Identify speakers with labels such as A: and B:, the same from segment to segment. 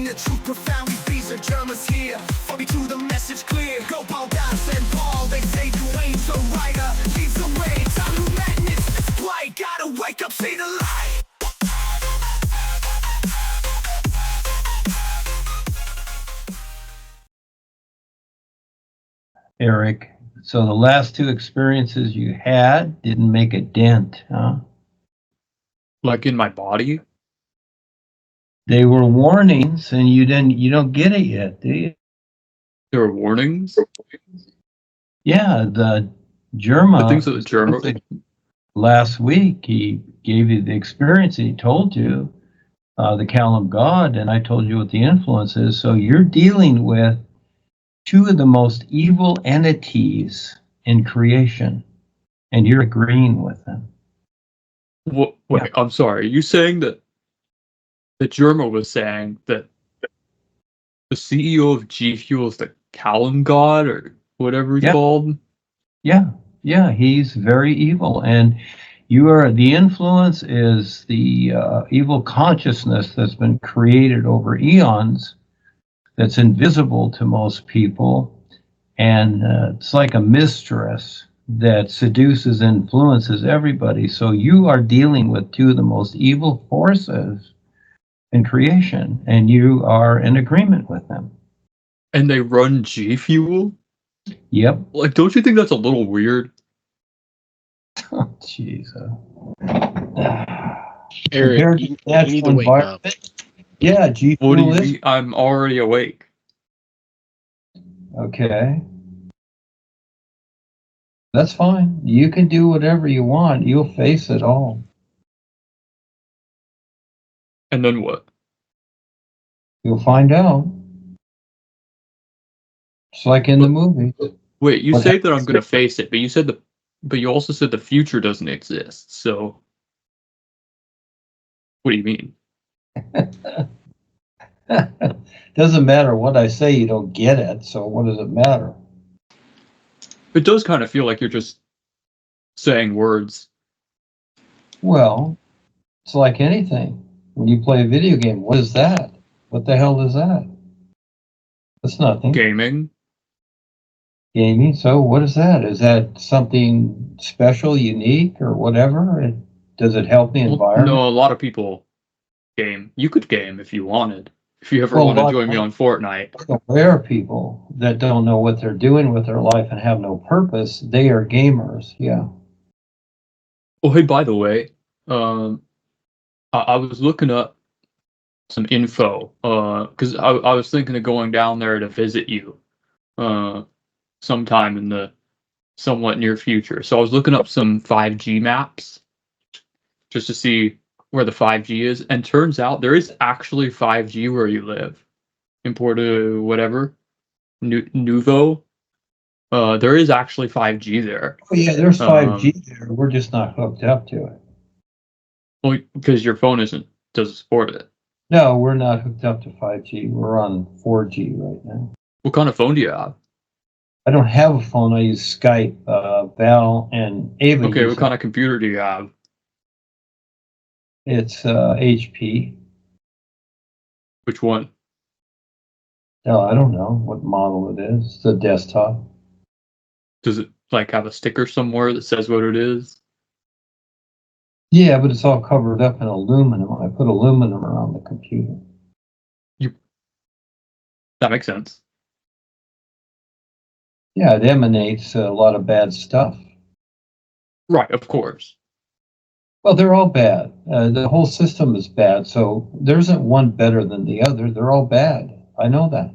A: the truth profound. Rebisar Germans here. For me to the message clear. Go Paul, Das and Paul. They say Duane The Writer leads the way. Time to madness. It's bright. Gotta wake up, see the light.
B: Eric, so the last two experiences you had didn't make a dent, huh?
C: Like in my body?
B: They were warnings, and you don't get it yet, do you?
C: There were warnings?
B: Yeah, the German.
C: I think so. German.
B: Last week, he gave you the experience, and he told you the Callum God, and I told you what the influence is. So you're dealing with two of the most evil entities in creation, and you're agreeing with them.
C: Wait,
B: Yeah.
C: I'm sorry. Are you saying that the German was saying that the CEO of G Fuel is the Callum God or whatever he's called?
B: Yeah, he's very evil, and the influence is the evil consciousness that's been created over eons that's invisible to most people, and it's like a mistress that seduces and influences everybody. So you are dealing with two of the most evil forces in creation, and you are in agreement with them.
C: And they run G Fuel?
B: Yep.
C: Like, don't you think that's a little weird?
B: Oh, jeez.
D: Eric, you need to wake up.
B: Yeah, G
C: What do
B: Fuel
C: you
B: is.
C: mean? I'm already awake.
B: Okay. That's fine. You can do whatever you want. You'll face it all.
C: And then what?
B: You'll find out. It's like in the movie.
C: Wait, you
B: What
C: say that I'm going to face it, but you also said the future doesn't exist. So, what do you mean?
B: Doesn't matter what I say, you don't get it. So what does it matter?
C: It does kind of feel like you're just saying words.
B: Well, it's like anything. When you play a video game, what is that? What the hell is that? That's nothing.
C: Gaming.
B: Gaming. So what is that? Is that something special, unique, or whatever? Does it help the environment?
C: No, a lot of people game. You could game if you wanted. If you ever want to join me on Fortnite.
B: Aware people that don't know what they're doing with their life and have no purpose, they are gamers. Yeah.
C: Oh, hey, by the way, I was looking up some info because I was thinking of going down there to visit you sometime in the somewhat near future. So I was looking up some 5G maps just to see where the 5G is, and turns out there is actually 5G where you live in Porto whatever Nuvo. There is actually 5G there.
B: Oh yeah, there's 5G there. We're just not hooked up to it.
C: Well, because your phone doesn't support it.
B: No, we're not hooked up to 5G. We're on 4G right now.
C: What kind of phone do you have?
B: I don't have a phone. I use Skype. Val and Ava.
C: Okay, what kind of computer do you have?
B: It's HP.
C: Which one?
B: No, I don't know what model it is. It's a desktop.
C: Does it like have a sticker somewhere that says what it is?
B: Yeah, but it's all covered up in aluminum. I put aluminum around the computer.
C: That makes sense.
B: Yeah, it emanates a lot of bad stuff.
C: Right, of course.
B: Well, they're all bad. The whole system is bad, so there isn't one better than the other. They're all bad. I know that.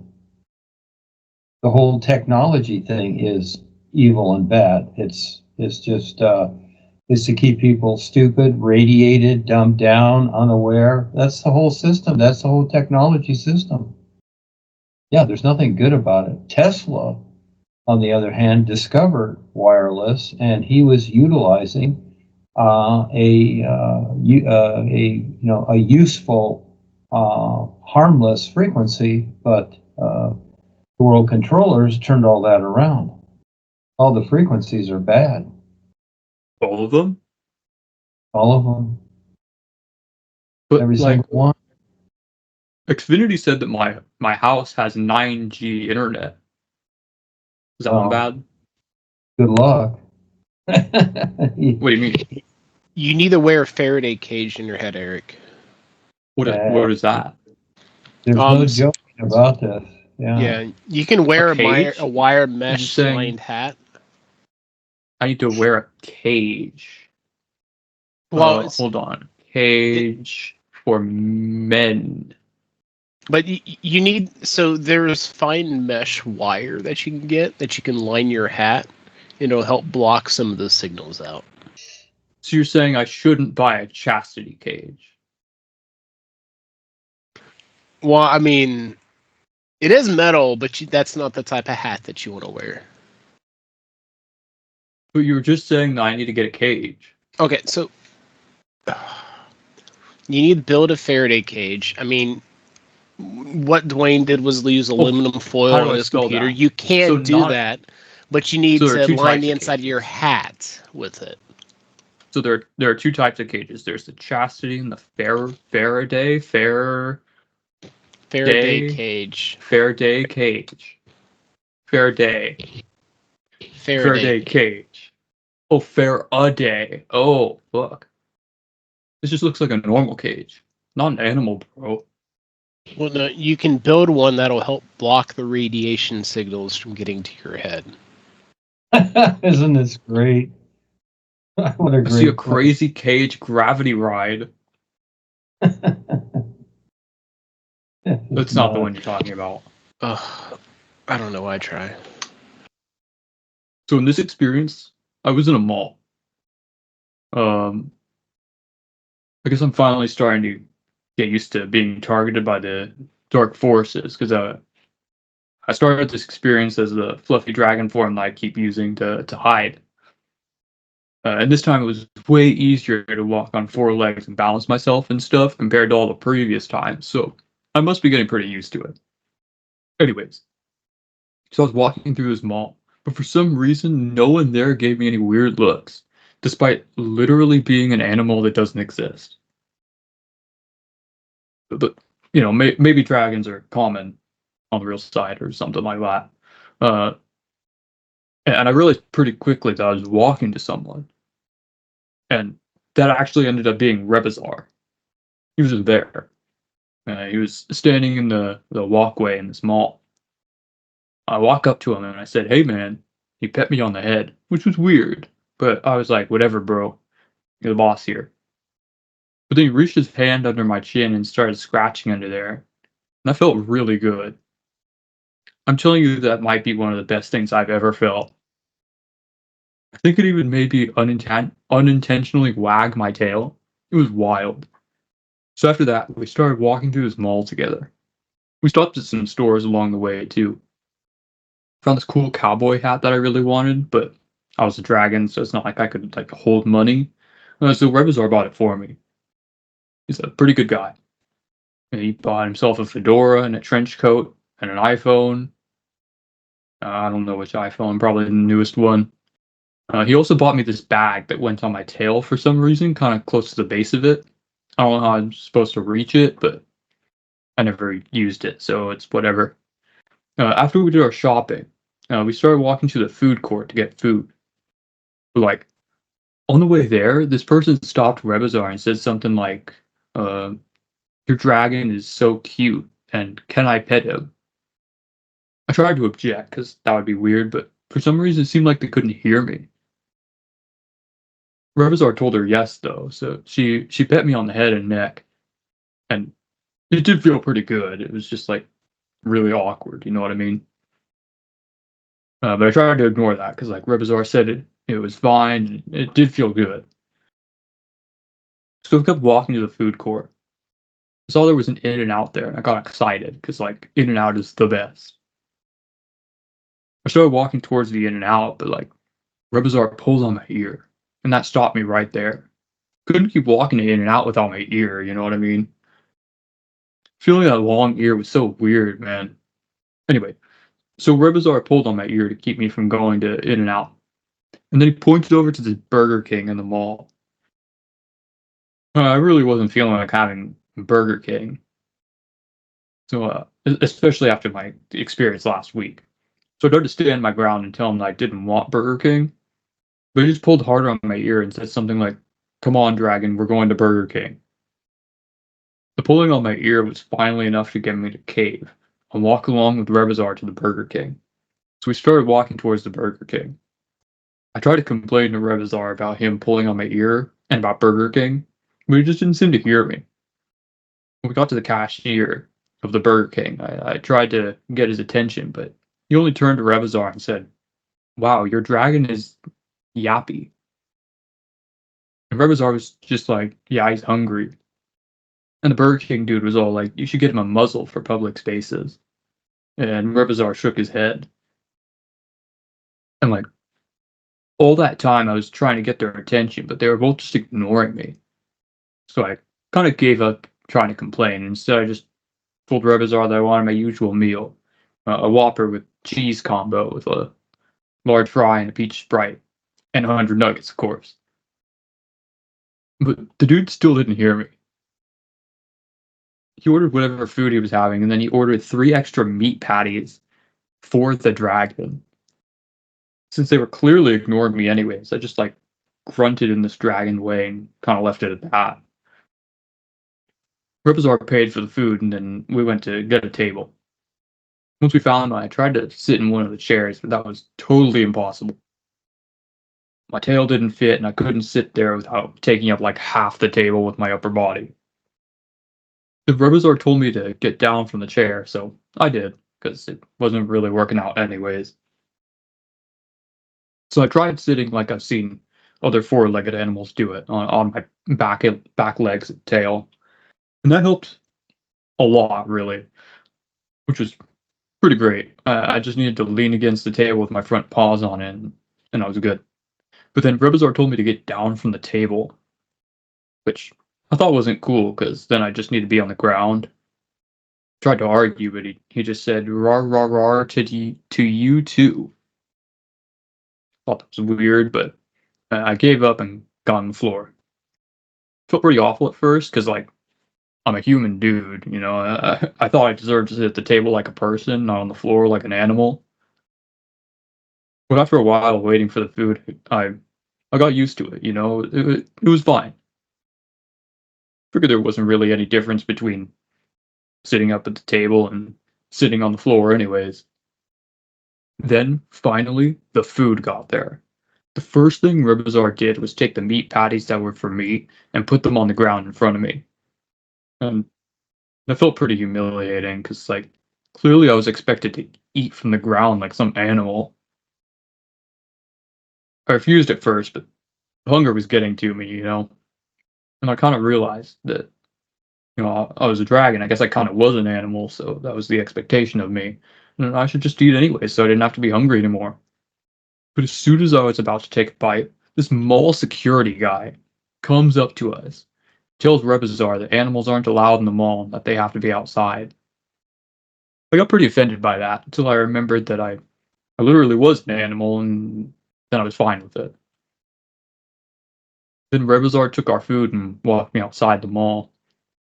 B: The whole technology thing is evil and bad. It's just is to keep people stupid, radiated, dumbed down, unaware. That's the whole system. That's the whole technology system. Yeah, there's nothing good about it. Tesla, on the other hand, discovered wireless, and he was utilizing a useful, harmless frequency, but the world controllers turned all that around. All the frequencies are bad.
C: All of them?
B: All of them.
C: But
B: Every
C: like,
B: single one.
C: Xfinity said that my house has 9G internet. Is that one bad?
B: Good luck.
C: What do you mean?
D: You need to wear a Faraday cage in your head, Eric.
C: What is that?
B: There's no joking about this.
D: Yeah, you can wear
C: cage?
D: a wire mesh lined hat.
C: I need to wear a cage.
D: Well,
C: hold on. Cage for men.
D: But you need, so there's fine mesh wire that you can get that you can line your hat, and it'll help block some of the signals out.
C: So you're saying I shouldn't buy a chastity cage?
D: Well, I mean, it is metal, but that's not the type of hat that you want to wear.
C: But you were just saying that I need to get a cage.
D: Okay, so you need to build a Faraday cage. I mean, what Duane did was use aluminum foil on his computer.
C: That?
D: You can do that, but you need to line the inside of your hat with it.
C: So there are two types of cages. There's the chastity and the Faraday cage. Faraday cage. Oh, Faraday. Oh, fuck. This just looks like a normal cage, not an animal, bro.
D: Well, no, you can build one that'll help block the radiation signals from getting to your head.
B: Isn't this great? What a great
C: I see a crazy cage gravity ride. That's not the one you're talking about.
D: I don't know. I try.
C: So in this experience, I was in a mall. I guess I'm finally starting to get used to being targeted by the dark forces, because I started this experience as the fluffy dragon form that I keep using to hide. And this time it was way easier to walk on 4 legs and balance myself and stuff compared to all the previous times, so I must be getting pretty used to it. Anyways, so I was walking through this mall, but for some reason, no one there gave me any weird looks, despite literally being an animal that doesn't exist. But you know, maybe dragons are common on the real side or something like that. And I realized pretty quickly that I was walking to someone, and that actually ended up being Rebisar. He was there. He was standing in the walkway in this mall. I walk up to him and I said, "Hey, man." He pet me on the head, which was weird, but I was like, "Whatever, bro. You're the boss here." But then he reached his hand under my chin and started scratching under there, and I felt really good. I'm telling you, that might be one of the best things I've ever felt. I think it even made me unintentionally wag my tail. It was wild. So after that, we started walking through this mall together. We stopped at some stores along the way, too. Found this cool cowboy hat that I really wanted, but I was a dragon, so it's not like I could hold money. So Rebisar bought it for me. He's a pretty good guy. And he bought himself a fedora and a trench coat and an iPhone. I don't know which iPhone, probably the newest one. He also bought me this bag that went on my tail for some reason, kind of close to the base of it. I don't know how I'm supposed to reach it, but I never used it, so it's whatever. After we did our shopping, we started walking to the food court to get food. But, on the way there, this person stopped Rebisar and said something like, "Your dragon is so cute, and can I pet him?" I tried to object, because that would be weird, but for some reason it seemed like they couldn't hear me. Rebisar told her yes, though, so she pet me on the head and neck, and it did feel pretty good. It was just really awkward, you know what I mean? But I tried to ignore that because Rebisar said it was fine. It did feel good. So we kept walking to the food court. I saw there was an In-N-Out there, and I got excited because In-N-Out is the best. I started walking towards the In-N-Out, but Rebisar pulled on my ear, and that stopped me right there. Couldn't keep walking to In-N-Out without my ear, you know what I mean? Feeling that long ear was so weird, man. Anyway, so Rebisar pulled on my ear to keep me from going to In-N-Out. And then he pointed over to the Burger King in the mall. I really wasn't feeling like having Burger King. So, especially after my experience last week. So I tried to stand my ground and tell him that I didn't want Burger King, but he just pulled harder on my ear and said something like, "Come on, Dragon, we're going to Burger King." The pulling on my ear was finally enough to get me to cave and walk along with Rebisar to the Burger King. So we started walking towards the Burger King. I tried to complain to Rebisar about him pulling on my ear and about Burger King, but he just didn't seem to hear me. When we got to the cashier of the Burger King, I tried to get his attention, but he only turned to Rebisar and said, "Wow, your dragon is yappy." And Rebisar was just like, "Yeah, he's hungry." And the Burger King dude was all like, "You should get him a muzzle for public spaces." And Rebisar shook his head. And like all that time, I was trying to get their attention, but they were both just ignoring me. So I kind of gave up trying to complain. Instead, I just told Rebisar that I wanted my usual meal, a Whopper with cheese combo with a large fry and a peach Sprite, and 100 nuggets, of course. But the dude still didn't hear me. He ordered whatever food he was having, and then he ordered 3 extra meat patties for the dragon. Since they were clearly ignoring me anyways, I just like grunted in this dragon way and kind of left it at that. Rebisar paid for the food, and then we went to get a table. Once we found one, I tried to sit in one of the chairs, but that was totally impossible. My tail didn't fit, and I couldn't sit there without taking up like half the table with my upper body. The Rebisar told me to get down from the chair, so I did, because it wasn't really working out anyways. So I tried sitting like I've seen other 4-legged animals do it, on my back legs and tail. And that helped a lot, really, which was pretty great. I just needed to lean against the table with my front paws on it, and I was good. But then Rebisar told me to get down from the table, which I thought wasn't cool, because then I just need to be on the ground. Tried to argue, but he just said, "Rar, rar, rar, to you too." Thought that was weird, but I gave up and got on the floor. Felt pretty awful at first, because, like, I'm a human dude, you know. I thought I deserved to sit at the table like a person, not on the floor like an animal. But after a while waiting for the food, I got used to it, you know. It was fine. Figured there wasn't really any difference between sitting up at the table and sitting on the floor anyways. Then, finally, the food got there. The first thing Rebisar did was take the meat patties that were for me and put them on the ground in front of me. And that felt pretty humiliating, because, like, clearly I was expected to eat from the ground like some animal. I refused at first, but hunger was getting to me, you know? And I kind of realized that, you know, I was a dragon. I guess I kind of was an animal, so that was the expectation of me. And I should just eat anyway, so I didn't have to be hungry anymore. But as soon as I was about to take a bite, this mall security guy comes up to us, tells Rebisar that animals aren't allowed in the mall and that they have to be outside. I got pretty offended by that until I remembered that I literally was an animal, and then I was fine with it. Then Rebisar took our food and walked me outside the mall.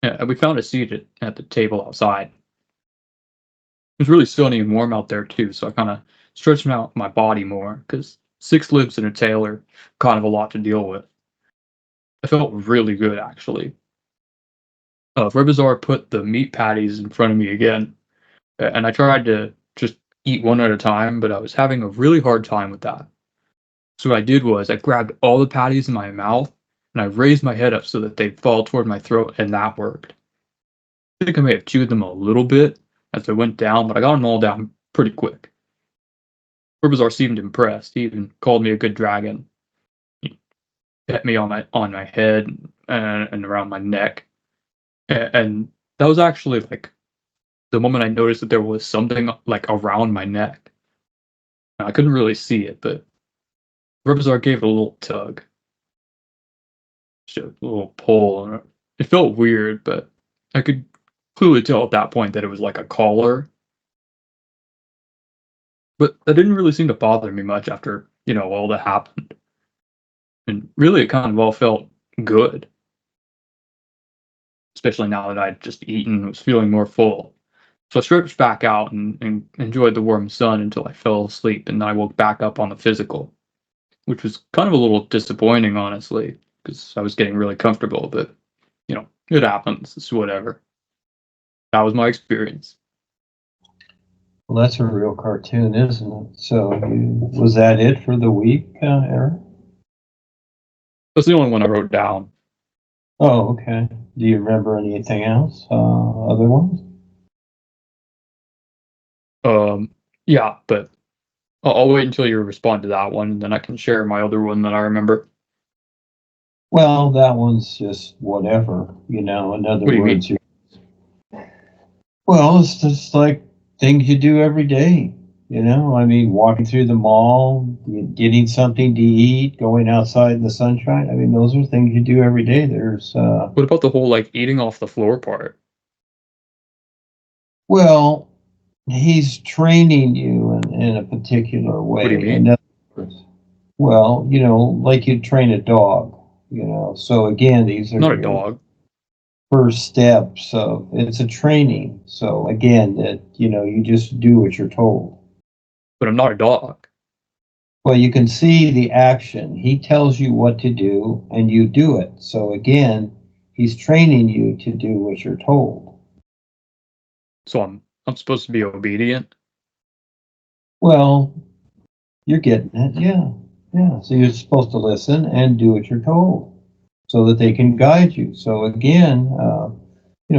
C: And we found a seat at the table outside. It was really sunny and warm out there too, so I kind of stretched out my body more, because 6 limbs and a tail are kind of a lot to deal with. I felt really good, actually. Rebisar put the meat patties in front of me again, and I tried to just eat one at a time, but I was having a really hard time with that. So what I did was I grabbed all the patties in my mouth, and I raised my head up so that they'd fall toward my throat, and that worked. I think I may have chewed them a little bit as they went down, but I got them all down pretty quick. Rebisar seemed impressed. He even called me a good dragon. He pet me on my head and around my neck. And that was actually like the moment I noticed that there was something like around my neck. I couldn't really see it, but Rebisar gave it a little tug. Just a little pull. It felt weird, but I could clearly tell at that point that it was like a collar. But that didn't really seem to bother me much after, you know, all that happened. And really, it kind of all felt good. Especially now that I'd just eaten and was feeling more full. So I stretched back out and enjoyed the warm sun until I fell asleep, and then I woke back up on the physical, which was kind of a little disappointing, honestly, because I was getting really comfortable, but, it happens. It's whatever. That was my experience.
B: Well, that's a real cartoon, isn't it? So, was that it for the week, Eric?
C: That's the only one I wrote down.
B: Oh, okay. Do you remember anything else? Other ones?
C: Yeah, but I'll wait until you respond to that one, and then I can share my other one that I remember.
B: Well, that one's just whatever, In other
C: What do you
B: words, well, it's just like things you do every day. I mean, walking through the mall, getting something to eat, going outside in the sunshine. I mean, those are things you do every day. There's,
C: What about the whole, eating off the floor part?
B: well, he's training you in a particular way.
C: What do you mean?
B: In other words, well, like you train a dog, So again, these are
C: I'm not a
B: your
C: dog.
B: first steps of it's a training. So again, that you just do what you're told.
C: But I'm not a dog.
B: Well, you can see the action. He tells you what to do and you do it. So again, he's training you to do what you're told.
C: So I'm supposed to be obedient.
B: Well, you're getting it. Yeah. Yeah. So you're supposed to listen and do what you're told so that they can guide you. So again,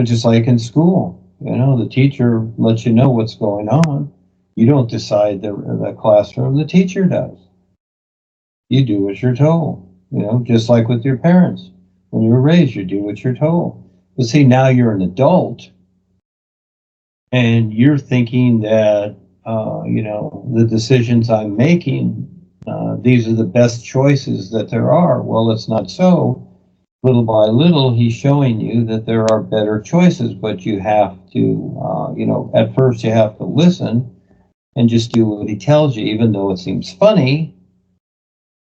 B: just like in school, the teacher lets you know what's going on. You don't decide the classroom, the teacher does. You do what you're told, just like with your parents. When you were raised, you do what you're told. But see, now you're an adult and you're thinking that, the decisions I'm making, these are the best choices that there are. Well, it's not so. Little by little, he's showing you that there are better choices, but you have to, at first you have to listen and just do what he tells you, even though it seems funny.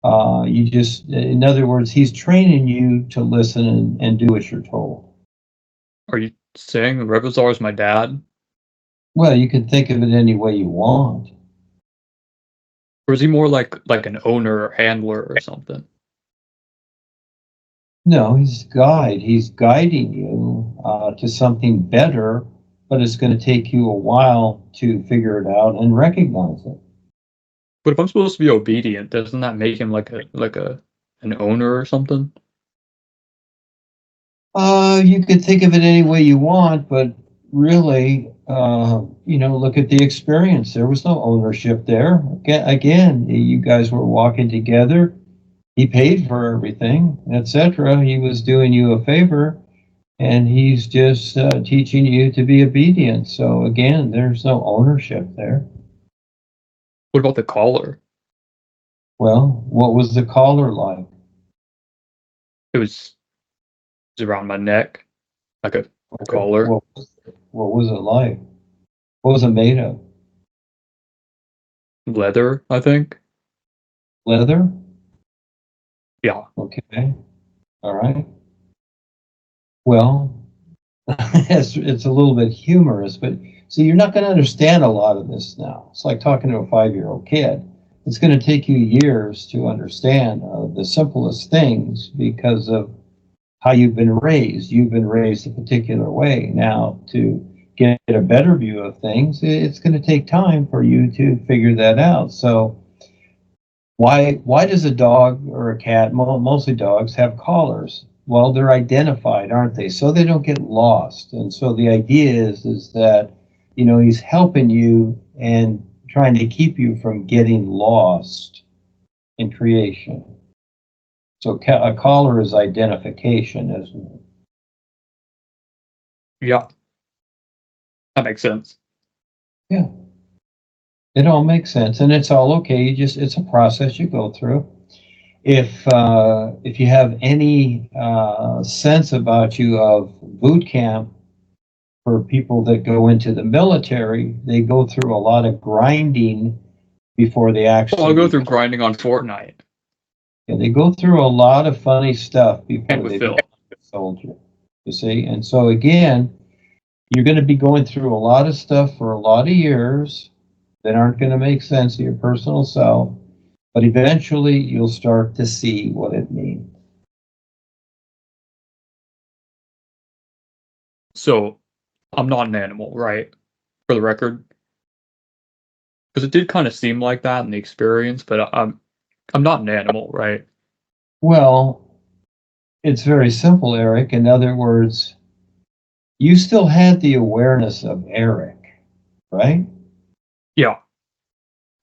B: In other words, he's training you to listen and do what you're told.
C: Are you saying Rebisar is my dad?
B: Well, you can think of it any way you want.
C: Or is he more like an owner or handler or something?
B: No, he's a guide. He's guiding you to something better, but it's going to take you a while to figure it out and recognize it.
C: But if I'm supposed to be obedient, doesn't that make him like an owner or something?
B: You could think of it any way you want, but really, look at the experience. There was no ownership there. Again, you guys were walking together. He paid for everything, etc. He was doing you a favor, and he's just teaching you to be obedient. So again, there's no ownership there.
C: What about the collar?
B: Well, what was the collar like?
C: It was around my neck, like a collar.
B: What was it like? What was it made of?
C: Leather, I think.
B: Leather?
C: Yeah.
B: Okay. All right. Well, it's a little bit humorous, but see, you're not going to understand a lot of this now. It's like talking to a 5-year-old kid. It's going to take you years to understand the simplest things because of how you've been raised. You've been raised a particular way. Now, to get a better view of things, it's going to take time for you to figure that out. So why does a dog or a cat, mostly dogs, have collars? Well, they're identified, aren't they? So they don't get lost. And so the idea is that, he's helping you and trying to keep you from getting lost in creation. So a collar is identification, isn't it?
C: Yeah. That makes sense.
B: Yeah. It all makes sense, and it's all okay. It's a process you go through. If you have any sense about you of boot camp for people that go into the military, they go through a lot of grinding before they actually.
C: I'll go through grinding on Fortnite.
B: Yeah, they go through a lot of funny stuff before
C: And with
B: they
C: Phil.
B: become a soldier. You see, and so again, You're going to be going through a lot of stuff for a lot of years that aren't going to make sense to your personal self, but eventually you'll start to see what it means.
C: So I'm not an animal, right? For the record. Because it did kind of seem like that in the experience, but I'm not an animal, right?
B: Well, it's very simple, Eric. In other words, you still had the awareness of Eric, right?
C: Yeah.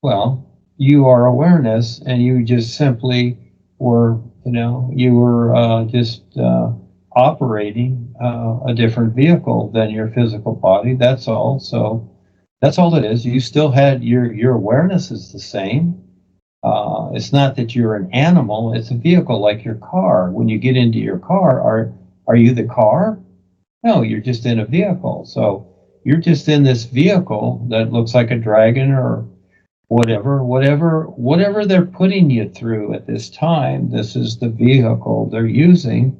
B: Well, you are awareness, and you just simply were, you were just operating a different vehicle than your physical body. That's all. So that's all it is. You still had your awareness is the same. It's not that you're an animal. It's a vehicle like your car. When you get into your car, are you the car? No, you're just in a vehicle. So you're just in this vehicle that looks like a dragon or whatever they're putting you through at this time. This is the vehicle they're using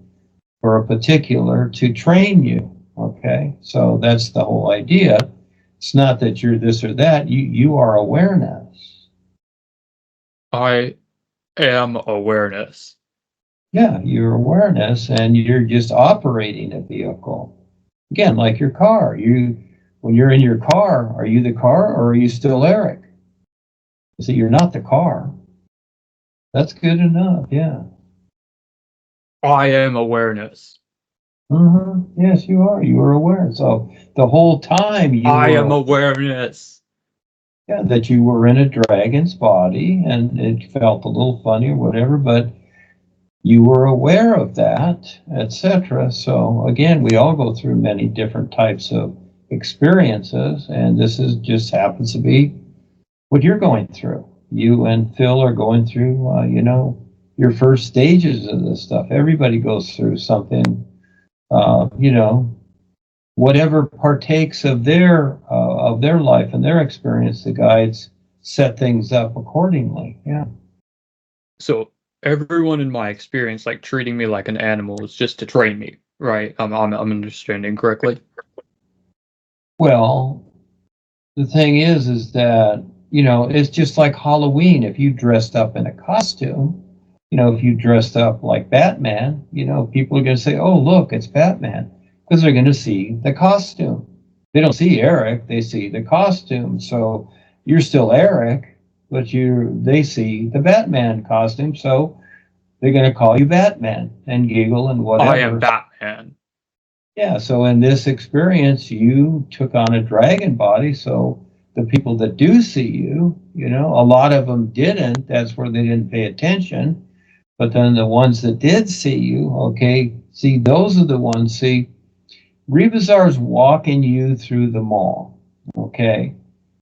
B: for a particular to train you. Okay, so that's the whole idea. It's not that you're this or that. You are awareness.
C: I am awareness.
B: Yeah, you're awareness, and you're just operating a vehicle. Again, like your car. When you're in your car, are you the car or are you still Eric? So you're not the car. That's good enough. Yeah.
C: I am awareness.
B: Yes, you are. You are aware. So the whole time
C: I am awareness.
B: Yeah, that you were in a dragon's body and it felt a little funny or whatever, but you were aware of that, etc. So again, we all go through many different types of experiences, and this is just happens to be what you're going through. You and Phil are going through, your first stages of this stuff. Everybody goes through something, whatever partakes of their life and their experience. The guides set things up accordingly. Yeah.
C: So everyone in my experience, like treating me like an animal, is just to train me, right? I'm understanding correctly.
B: Well, the thing is that, it's just like Halloween. If you dressed up in a costume, if you dressed up like Batman, people are going to say, oh, look, it's Batman, because they're going to see the costume. They don't see Eric, they see the costume. So you're still Eric, but they see the Batman costume. So they're going to call you Batman and giggle and whatever.
C: I am Batman.
B: Yeah, so in this experience, you took on a dragon body. So the people that do see you, a lot of them didn't. That's where they didn't pay attention. But then the ones that did see you, okay, see, those are the ones. See, Rebisar's walking you through the mall, okay?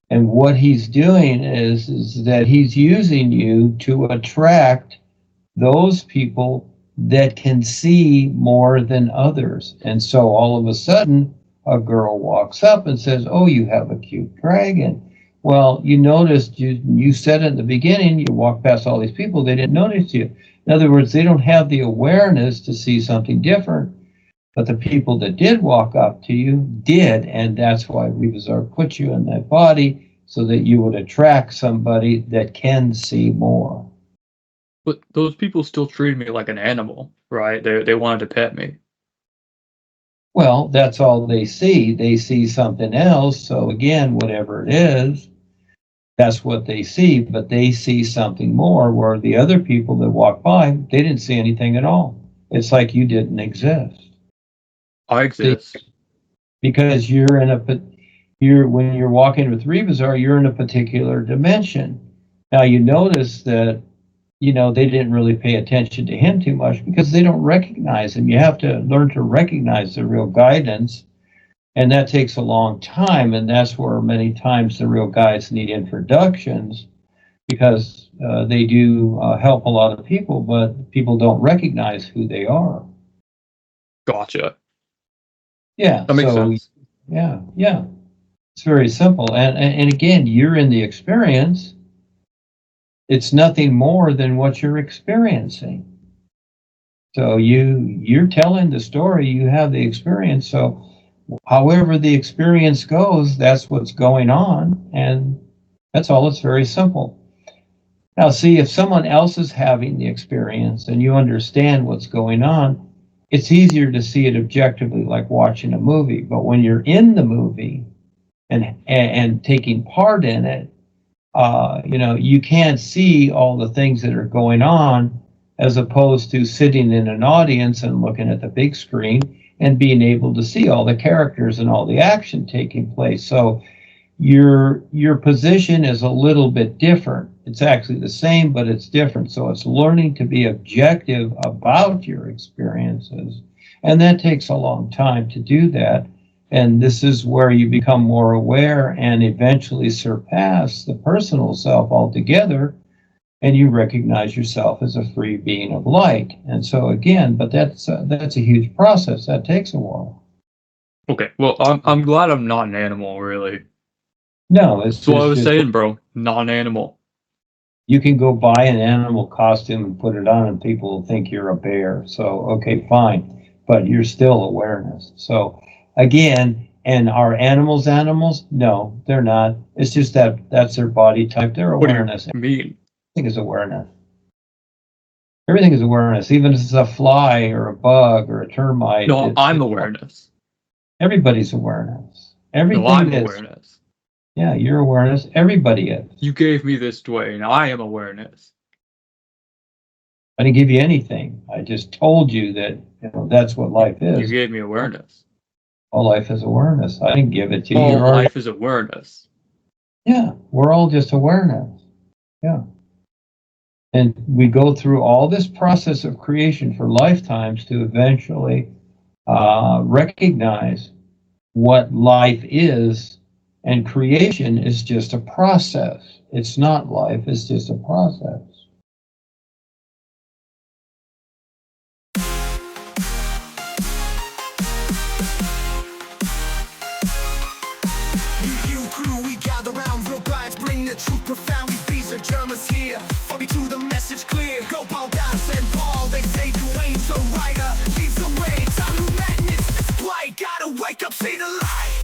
B: And what he's doing is that he's using you to attract those people that can see more than others. And so all of a sudden, a girl walks up and says, oh, you have a cute dragon. Well, you noticed, you said at the beginning, you walked past all these people, they didn't notice you. In other words, they don't have the awareness to see something different. But the people that did walk up to you did, and that's why Rebisar put you in that body, so that you would attract somebody that can see more.
C: But those people still treated me like an animal, right? They wanted to pet me.
B: Well, that's all they see. They see something else. So again, whatever it is, that's what they see. But they see something more, where the other people that walk by, they didn't see anything at all. It's like you didn't exist.
C: I exist.
B: Because when you're walking with Rebisar, you're in a particular dimension. Now you notice that, they didn't really pay attention to him too much because they don't recognize him. You have to learn to recognize the real guidance, and that takes a long time, and that's where many times the real guides need introductions, because they do help a lot of people, but people don't recognize who they are.
C: Gotcha.
B: Yeah,
C: that makes sense.
B: Yeah. It's very simple, and again, you're in the experience. It's nothing more than what you're experiencing. So you're telling the story. You have the experience. So however the experience goes, that's what's going on, and that's all. It's very simple. Now, see, if someone else is having the experience and you understand what's going on, it's easier to see it objectively, like watching a movie. But when you're in the movie and taking part in it, you can't see all the things that are going on, as opposed to sitting in an audience and looking at the big screen and being able to see all the characters and all the action taking place. So your position is a little bit different. It's actually the same, but it's different. So it's learning to be objective about your experiences. And that takes a long time to do that. And this is where you become more aware and eventually surpass the personal self altogether. And you recognize yourself as a free being of light. And so again, but that's a huge process. That takes a while.
C: Okay, well, I'm glad I'm not an animal, really.
B: No, it's
C: what I was
B: just,
C: saying, bro. Non-animal.
B: you can go buy an animal costume and put it on, and people will think you're a bear. So, okay, fine, but you're still awareness. So, again, and are animals animals? No, they're not. It's just that's their body type. They're awareness.
C: What do you mean?
B: Everything is awareness. Everything is awareness, even if it's a fly or a bug or a termite.
C: No, I'm awareness.
B: Everybody's awareness. Everything
C: No, I'm
B: is.
C: awareness.
B: Yeah, you're awareness. Everybody is.
C: You gave me this, Duane. I am awareness.
B: I didn't give you anything. I just told you that that's what life is.
C: You gave me awareness.
B: All life is awareness. I didn't give it to you.
C: All
B: You're already,
C: life is awareness.
B: yeah, we're all just awareness. Yeah. And we go through all this process of creation for lifetimes to eventually recognize what life is, and creation is just a process. It's not life, it's just a process.
A: You crew, we gather round real guides, bring the truth profound. Rebisar Germans here, for me to the message clear. Go Paul, Das and Paul, they say Duane The Writer leads the way. Time to madness, it's blight. Gotta wake up, see the light.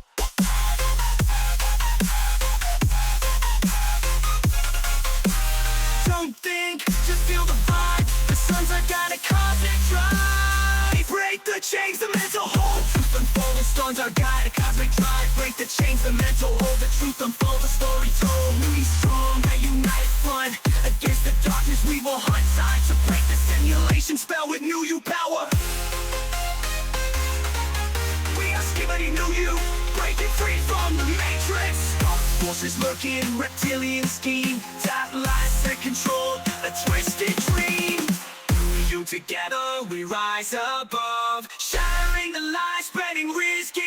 A: Don't think, just feel the vibe. The sun's are gonna cause it drive. Break the chains, the mental hold. Truth unfold, the storms are guide. A cosmic drive. Break the chains, the mental hold. The truth unfold, the story told. We strong, now unite front. Against the darkness, we will hunt. Time to break the simulation spell with new you power. We are skibbity new you. Breaking free from the matrix. Dark forces lurking, reptilian scheme. That lies that control a twisted dream. You together we rise above, shattering the lies, spreading risk.